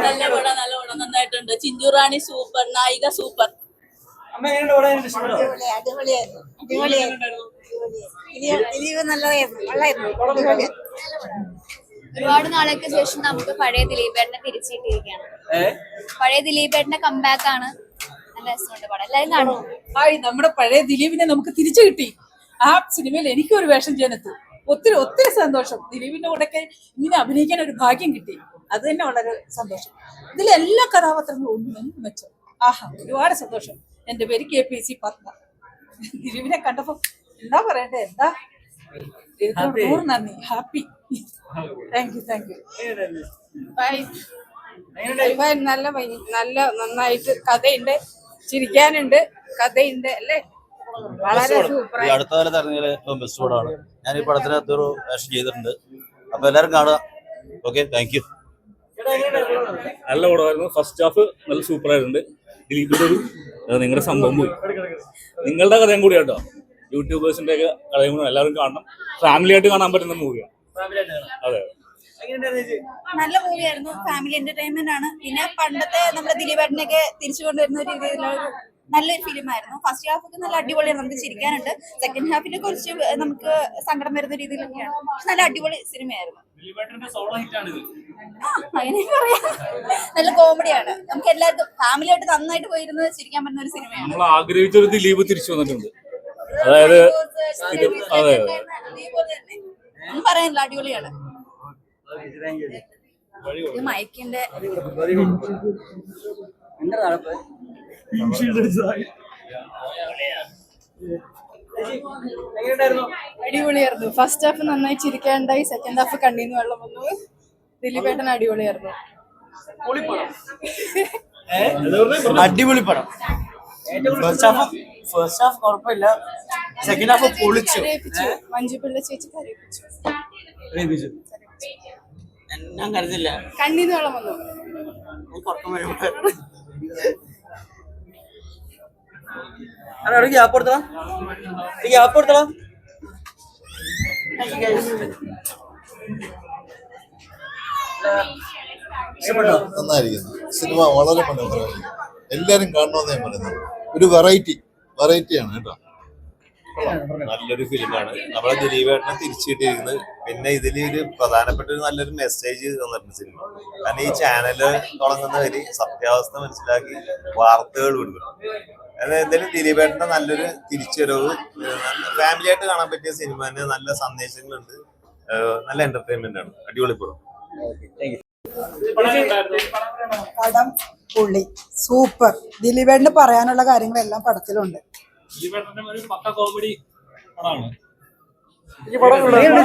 നല്ല പടം നന്നായിട്ടുണ്ട്. ചിഞ്ചുറാണി സൂപ്പർ, നായിക സൂപ്പർ. ഒരുപാട് നാളേക്ക് ശേഷം നമുക്ക് പഴയ ദിലീപേട്ടനെ തിരിച്ചിട്ടിരിക്കുകയാണ്. പഴയ ദിലീപേട്ടന്റെ കംബാക്ക് ആണ്. നല്ല രസമുണ്ട് പടം. എല്ലാവരും കാണും. നമ്മുടെ പഴയ ദിലീപിനെ നമുക്ക് തിരിച്ചു കിട്ടി. ആ സിനിമയിൽ എനിക്കും ഒരു വേഷം ചെയ്യാനെത്തു. ഒത്തിരി ഒത്തിരി സന്തോഷം. ദിലീപിന്റെ കൂടെയൊക്കെ ഇങ്ങനെ അഭിനയിക്കാൻ ഒരു ഭാഗ്യം കിട്ടി. അത് തന്നെ വളരെ സന്തോഷം. ഇതിലെ എല്ലാ കഥാപാത്രങ്ങളും ഒന്നും മെച്ചം. ആഹാ, ഒരുപാട് സന്തോഷം. എന്റെ പേര് KPC പത്മ. ദിലീപിനെ കണ്ടപ്പോ എന്താ പറയണ്ടേ, എന്താ നന്ദി, ഹാപ്പി. Thank you. നല്ല നന്നായിട്ട് കഥയുണ്ട്, ചിരിക്കാനുണ്ട്, കഥയുണ്ട് അല്ലേ. വളരെ സൂപ്പർ. അടുത്ത കാലത്ത് ഇറങ്ങിയ ബെസ്റ്റ് പടമാണ്. ഞാൻ ഈ പടത്തിനകത്ത് ഒരു വേഷം ചെയ്തിട്ടുണ്ട്. അപ്പൊ എല്ലാവരും കാണുക. Okay, thank you. നല്ല പടമായിരുന്നു. ഫസ്റ്റ് ഹാഫ് നല്ല സൂപ്പർ ആയിട്ടുണ്ട്. ദിലീപിന്റെ ഒരു നിങ്ങളുടെ സംഭവം പോയി, നിങ്ങളുടെ കഥയും കൂടി കേട്ടോ. യൂട്യൂബേഴ്സിന്റെ ഒക്കെ കഥയും കൂടെ എല്ലാവരും കാണണം. ഫാമിലി ആയിട്ട് കാണാൻ പറ്റുന്ന മൂവിയാണ്. അതെ, നല്ല മൂവിയായിരുന്നു. ഫാമിലി എന്റർടൈൻമെന്റ് ആണ്. പിന്നെ പണ്ടത്തെ നമ്മുടെ ദിലീപേട്ടനെയൊക്കെ തിരിച്ചു കൊണ്ടുവരുന്ന ഒരു രീതിയിലുള്ള നല്ലൊരു ഫിലിം ആയിരുന്നു. ഫസ്റ്റ് ഹാഫൊക്കെ നല്ല അടിപൊളിയാണ്, നമുക്ക് ചിരിക്കാനുണ്ട്. സെക്കൻഡ് ഹാഫിൽ കുറച്ച് നമുക്ക് സങ്കടം വരുന്ന രീതിയിലൊക്കെയാണ്. നല്ല അടിപൊളി സിനിമയായിരുന്നു. അങ്ങനെ പറയാം. നല്ല കോമഡിയാണ്. നമുക്ക് എല്ലാവർക്കും ഫാമിലി ആയിട്ട് നന്നായിട്ട് പോയിരുന്ന് ചിരിക്കാൻ പറ്റുന്ന ഒരു സിനിമയാണ്. നമ്മൾ ആഗ്രഹിച്ച ഒരു ദിലീപ് തിരിച്ചു വന്നിട്ടുണ്ട്. അതായത് ഒന്നും പറയാനില്ല, അടിപൊളിയാണ്. മൈക്കിന്റെ അടിപൊളിയായിരുന്നു. ഫസ്റ്റ് ഹാഫ് നന്നായി ചിരിക്കാനുണ്ടായി. സെക്കൻഡ് ഹാഫ് കണ്ണീന്ന് വെള്ളം വന്നു. ദിലീപേട്ടൻ അടിപൊളിയായിരുന്നു. അടിപൊളി പടം. ഫസ്റ്റ് ഹാഫ് കുഴപ്പമില്ല, സെക്കൻഡ് ഹാഫ് പൊളിച്ചു. മഞ്ജുപിള്ള ചേച്ചി കരയിപ്പിച്ചു. ഞാൻ കരുതില്ല, കണ്ണീന്ന് വെള്ളം വന്നു. നന്നായിരിക്കുന്നു. സിനിമ വളരെ മനോഹരമായിരിക്കും. എല്ലാരും കാണണമെന്ന് ഞാൻ പറയുന്നത്. ഒരു വെറൈറ്റിയാണ് കേട്ടോ. നല്ലൊരു ഫിലിമാണ്. നമ്മളെ ദിലീപേട്ടനെ തിരിച്ചു കിട്ടിയിരിക്കുന്നത്. പിന്നെ ഇതിൽ ഒരു പ്രധാനപ്പെട്ട ഒരു നല്ലൊരു മെസ്സേജ് തന്നിട്ടുണ്ട് സിനിമ. കാരണം ഈ ചാനല് തുടങ്ങുന്നവര് സത്യാവസ്ഥ മനസ്സിലാക്കി വാർത്തകൾ വിടുക. എന്തായാലും ദിലീപേട്ടന്റെ നല്ലൊരു തിരിച്ചുവരവ്, ഫാമിലി ആയിട്ട് കാണാൻ പറ്റിയ സിനിമ തന്നെ. നല്ല സന്ദേശങ്ങളുണ്ട്, നല്ല എന്റർടൈൻമെന്റ് ആണ്. അടിപൊളി പടം. പടം പുള്ളി സൂപ്പർ. ദിലീപേട്ടന് പറയാനുള്ള കാര്യങ്ങളെല്ലാം പടത്തിലുണ്ട്.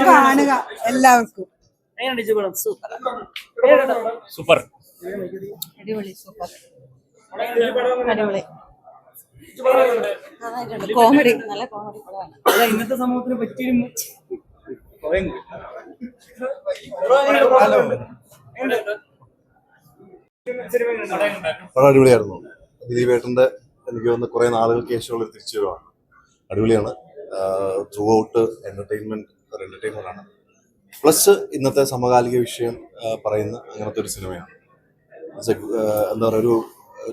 കാണുക എല്ലാവർക്കും. സൂപ്പർ, അടിപൊളി, സൂപ്പർ, അടിപൊളി, കോമഡി, നല്ല കോമഡി പടമാണ്. ഇന്നത്തെ സമൂഹത്തിന് പറ്റിയൊരു വളരെ അടിപൊളിയായിരുന്നു. ദിലീപേട്ടന്റെ എനിക്ക് തോന്നുന്നു കുറെ നാളുകൾക്ക് ശേഷമുള്ള ഒരു തിരിച്ചുവരവാണ്. അടിപൊളിയാണ്. ത്രൂ ഔട്ട് എന്റർടൈൻമെന്റ് ആണ്. പ്ലസ് ഇന്നത്തെ സമകാലിക വിഷയം പറയുന്ന അങ്ങനത്തെ ഒരു സിനിമയാണ്. എന്താ പറയുക, ഒരു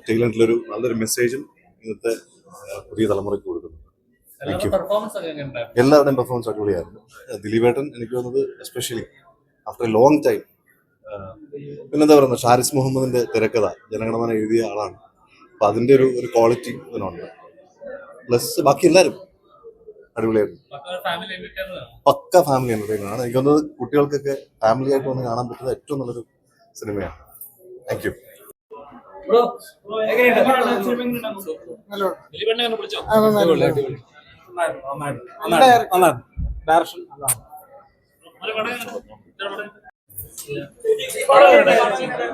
ടൈലൻഡിലൊരു നല്ലൊരു മെസ്സേജും ഇന്നത്തെ പുതിയ തലമുറയ്ക്ക് കൊടുക്കുന്നുണ്ട്. എല്ലാവരുടെയും പെർഫോമൻസ് അടിപൊളിയായിരുന്നു. ദിലീപേട്ടൻ എനിക്ക് തോന്നുന്നത് especially after A long time. പിന്നെന്താ പറയുന്നത്, ഷാരിസ് മുഹമ്മദിന്റെ തിരക്കഥ ജനഗണമന എഴുതിയ ആളാണ്. അപ്പൊ അതിന്റെ ഒരു ക്വാളിറ്റി ഇതിനുണ്ട്. പ്ലസ് ബാക്കി എല്ലാവരും അടിപൊളിയായിരുന്നു. പക്ക ഫാമിലി എന്റർടൈനർ ആണ്. എനിക്ക് തോന്നുന്നത് കുട്ടികൾക്കൊക്കെ ഫാമിലി ആയിട്ട് വന്ന് കാണാൻ പറ്റുന്ന ഏറ്റവും നല്ലൊരു സിനിമയാണ്. Thank you.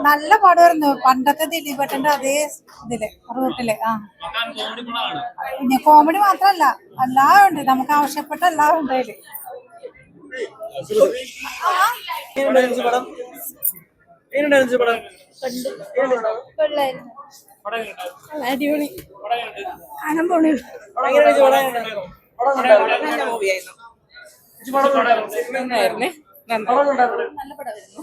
നല്ല പടമായിരുന്നു. പണ്ടത്തെ ദിലീപേട്ടന്റെ അതേ ഇതില് റൂട്ടില്. പിന്നെ കോമഡി മാത്രല്ല, എല്ലാം ഉണ്ട്. നമുക്ക് ആവശ്യപ്പെട്ട എല്ലാം ഉണ്ട് അതില്. അടിപൊളി. നല്ല പടമായിരുന്നു